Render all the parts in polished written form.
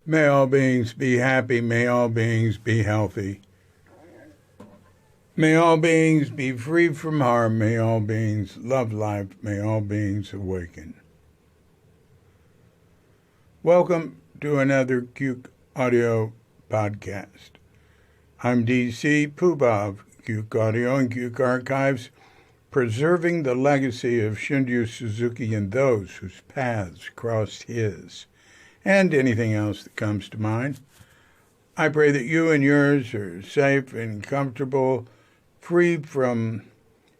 May all beings be happy. May all beings be healthy. May all beings be free from harm. May all beings love life. May all beings awaken. Welcome to another Cuke Audio podcast. I'm DC Poobah of Cuke Audio and Cuke Archives, preserving the legacy of Shunryu Suzuki and those whose paths crossed his, and anything else that comes to mind. I pray that you and yours are safe and comfortable, free from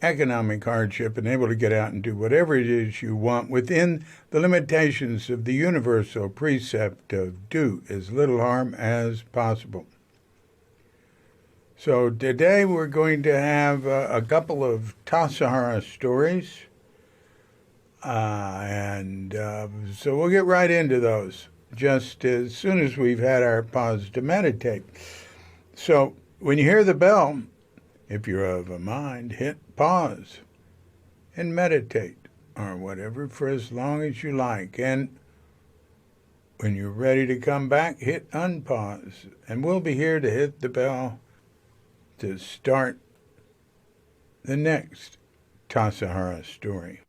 economic hardship, and able to get out and do whatever it is you want within the limitations of the universal precept of do as little harm as possible. So today we're going to have a couple of Tassajara stories, so we'll get right into those just as soon as we've had our pause to meditate. So when you hear the bell, if you're of a mind, hit pause and meditate or whatever for as long as you like. And when you're ready to come back, hit unpause. And we'll be here to hit the bell to start the next Tassajara story.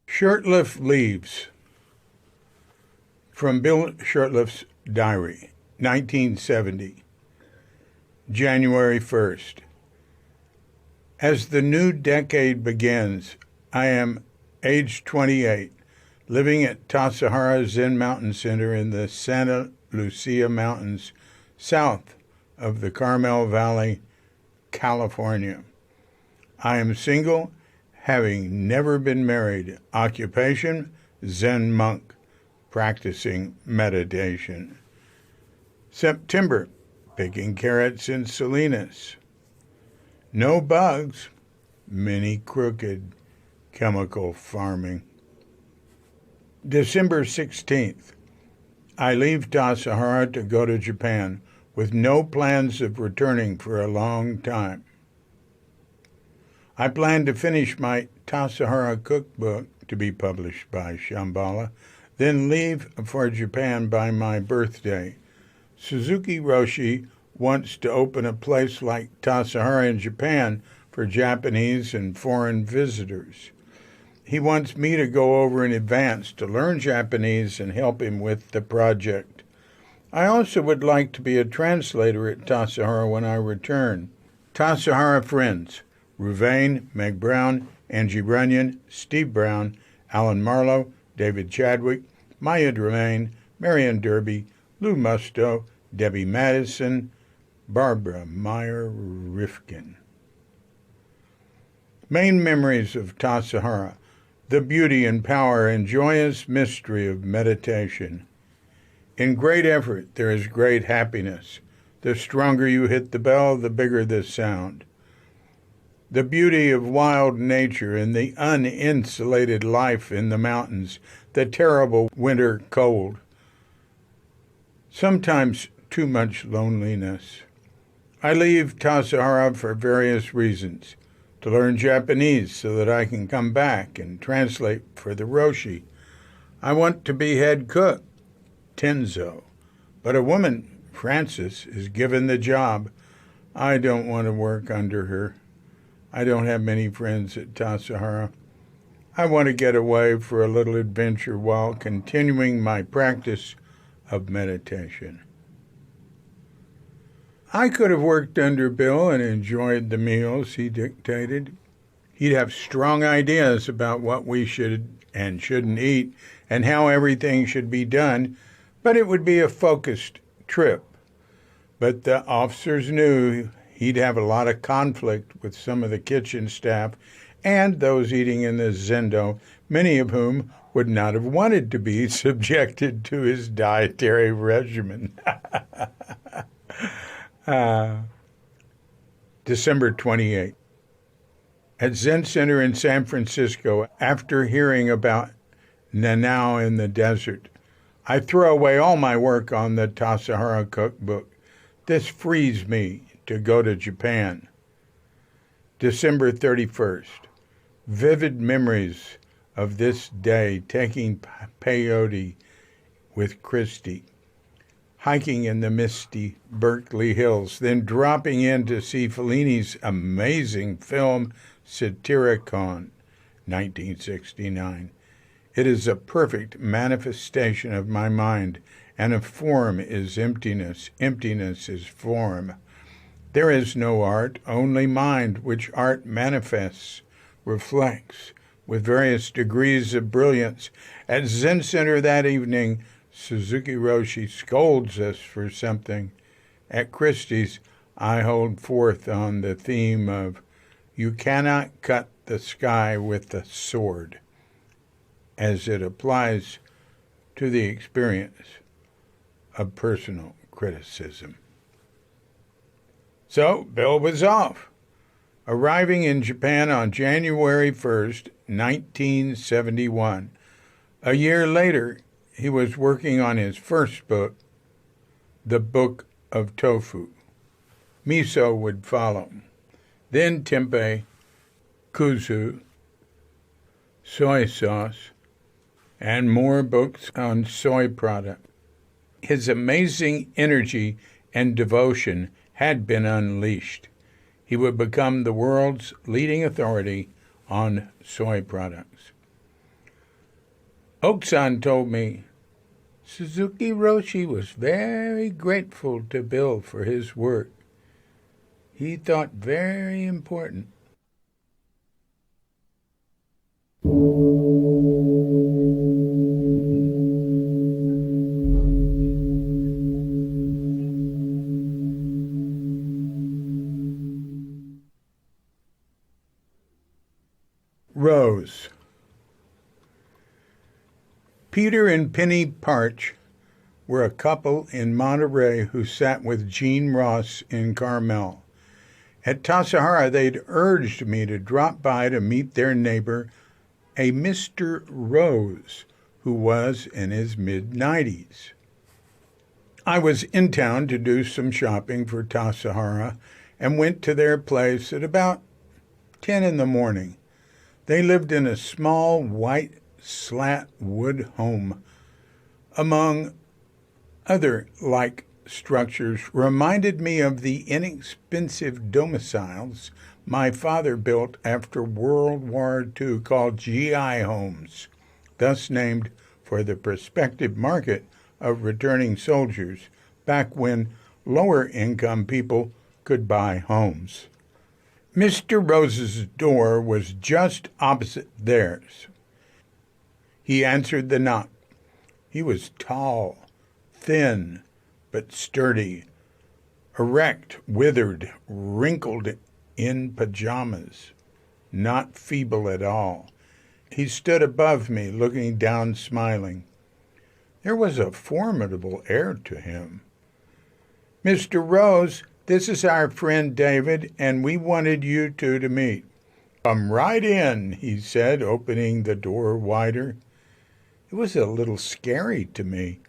Shurtleff Leaves, from Bill Shurtleff's diary, 1970, January 1st. As the new decade begins, I am age 28, living at Tassajara Zen Mountain Center in the Santa Lucia Mountains, south of the Carmel Valley, California. I am single, having never been married. Occupation, Zen monk, practicing meditation. September, picking carrots in Salinas. No bugs, many crooked, chemical farming. December 16th, I leave Tassajara to go to Japan with no plans of returning for a long time. I plan to finish my Tassajara cookbook to be published by Shambhala, then leave for Japan by my birthday. Suzuki Roshi wants to open a place like Tassajara in Japan for Japanese and foreign visitors. He wants me to go over in advance to learn Japanese and help him with the project. I also would like to be a translator at Tassajara when I return. Tassajara friends, Ruvain, Meg Brown, Angie Runyon, Steve Brown, Alan Marlowe, David Chadwick, Maya Dremaine, Marion Derby, Lou Musto, Debbie Madison, Barbara Meyer Rifkin. Main memories of Tassajara: the beauty and power and joyous mystery of meditation. In great effort, there is great happiness. The stronger you hit the bell, the bigger the sound. The beauty of wild nature and the uninsulated life in the mountains, the terrible winter cold. Sometimes too much loneliness. I leave Tassajara for various reasons. To learn Japanese so that I can come back and translate for the Roshi. I want to be head cook, Tenzo, but a woman, Frances, is given the job. I don't want to work under her. I don't have many friends at Tassajara. I want to get away for a little adventure while continuing my practice of meditation. I could have worked under Bill and enjoyed the meals he dictated. He'd have strong ideas about what we should and shouldn't eat and how everything should be done, but it would be a focused trip. But the officers knew he'd have a lot of conflict with some of the kitchen staff and those eating in the zendo, many of whom would not have wanted to be subjected to his dietary regimen. December 28th. At Zen Center in San Francisco, after hearing about Nanao in the desert, I throw away all my work on the Tassajara cookbook. This frees me to go to Japan. December 31st. Vivid memories of this day, taking peyote with Christy, hiking in the misty Berkeley Hills, then dropping in to see Fellini's amazing film Satyricon, 1969. It is a perfect manifestation of my mind, and a form is emptiness. Emptiness is form. There is no art, only mind, which art manifests, reflects, with various degrees of brilliance. At Zen Center that evening, Suzuki Roshi scolds us for something. At Christie's, I hold forth on the theme of you cannot cut the sky with a sword, as it applies to the experience of personal criticism. So, Bill was off, arriving in Japan on January 1st, 1971. A year later, he was working on his first book, The Book of Tofu. Miso would follow. Then tempeh, kuzu, soy sauce, and more books on soy products. His amazing energy and devotion had been unleashed. He would become the world's leading authority on soy products. Oksan told me, Suzuki Roshi was very grateful to Bill for his work. He thought very important. Rose. Peter and Penny Parch were a couple in Monterey who sat with Jean Ross in Carmel. At Tassajara, they'd urged me to drop by to meet their neighbor, a Mr. Rose, who was in his mid-90s. I was in town to do some shopping for Tassajara and went to their place at about 10 in the morning. They lived in a small white slat wood home. Among other like structures, reminded me of the inexpensive domiciles my father built after World War II called GI homes, thus named for the prospective market of returning soldiers back when lower-income people could buy homes. Mr. Rose's door was just opposite theirs. He answered the knock. He was tall, thin, but sturdy, erect, withered, wrinkled in pajamas, not feeble at all. He stood above me, looking down, smiling. There was a formidable air to him. Mr. Rose, this is our friend David, and we wanted you two to meet. Come right in, he said, opening the door wider. It was a little scary to me,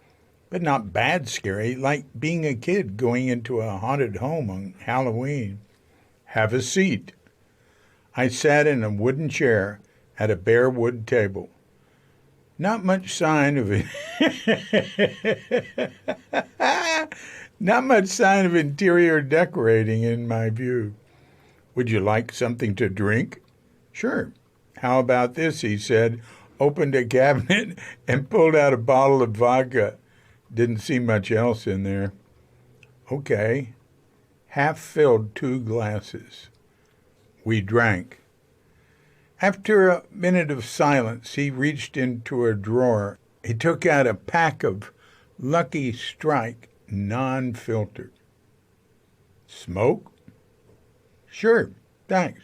but not bad scary, like being a kid going into a haunted home on Halloween. Have a seat. I sat in a wooden chair at a bare wood table. Not much sign of it. Not much sign of interior decorating in my view. Would you like something to drink? Sure. How about this, he said, opened a cabinet and pulled out a bottle of vodka. Didn't see much else in there. Okay. Half filled 2 glasses. We drank. After a minute of silence, he reached into a drawer. He took out a pack of Lucky Strike non-filtered. Smoke? Sure, thanks.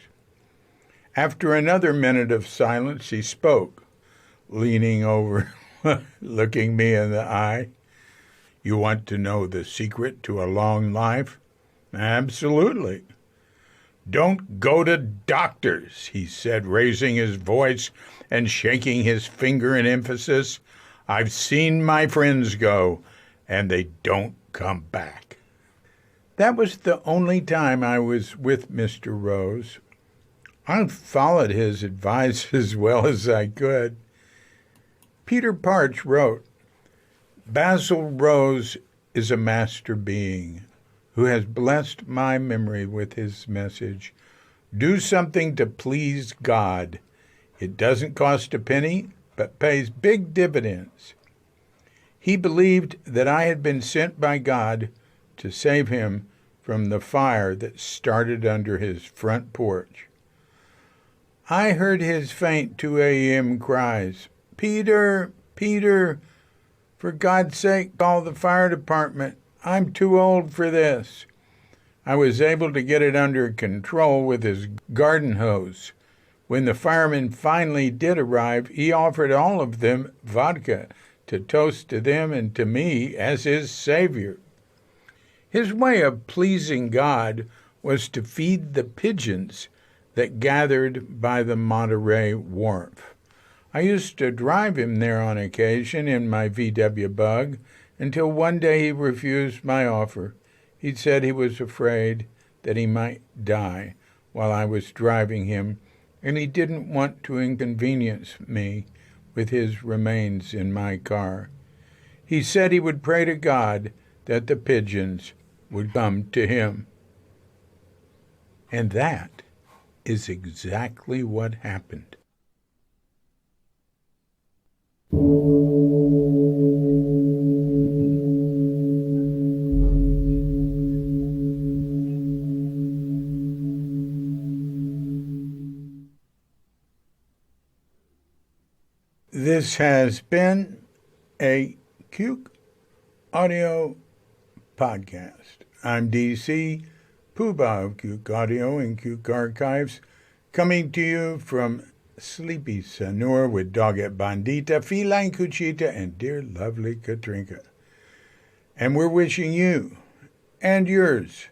After another minute of silence, he spoke. leaning over, looking me in the eye. You want to know the secret to a long life? Absolutely. Don't go to doctors, he said, raising his voice and shaking his finger in emphasis. I've seen my friends go, and they don't come back. That was the only time I was with Mr. Rose. I followed his advice as well as I could. Peter Parch wrote, Basil Rose is a master being who has blessed my memory with his message. Do something to please God. It doesn't cost a penny, but pays big dividends. He believed that I had been sent by God to save him from the fire that started under his front porch. I heard his faint 2 a.m. cries, Peter, Peter, for God's sake, call the fire department. I'm too old for this. I was able to get it under control with his garden hose. When the firemen finally did arrive, he offered all of them vodka to toast to them and to me as his savior. His way of pleasing God was to feed the pigeons that gathered by the Monterey Wharf. I used to drive him there on occasion in my VW Bug until one day he refused my offer. He said he was afraid that he might die while I was driving him, and he didn't want to inconvenience me with his remains in my car. He said he would pray to God that the pigeons would come to him. And that is exactly what happened. This has been a Cuke Audio podcast. I'm DC, Poobah of Cuke Audio and Cuke Archives, coming to you from Sleepy Sanur with Doggett Bandita, Feline Cuchita, and dear lovely Katrinka. And we're wishing you and yours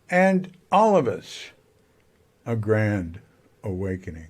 and all of us a grand awakening.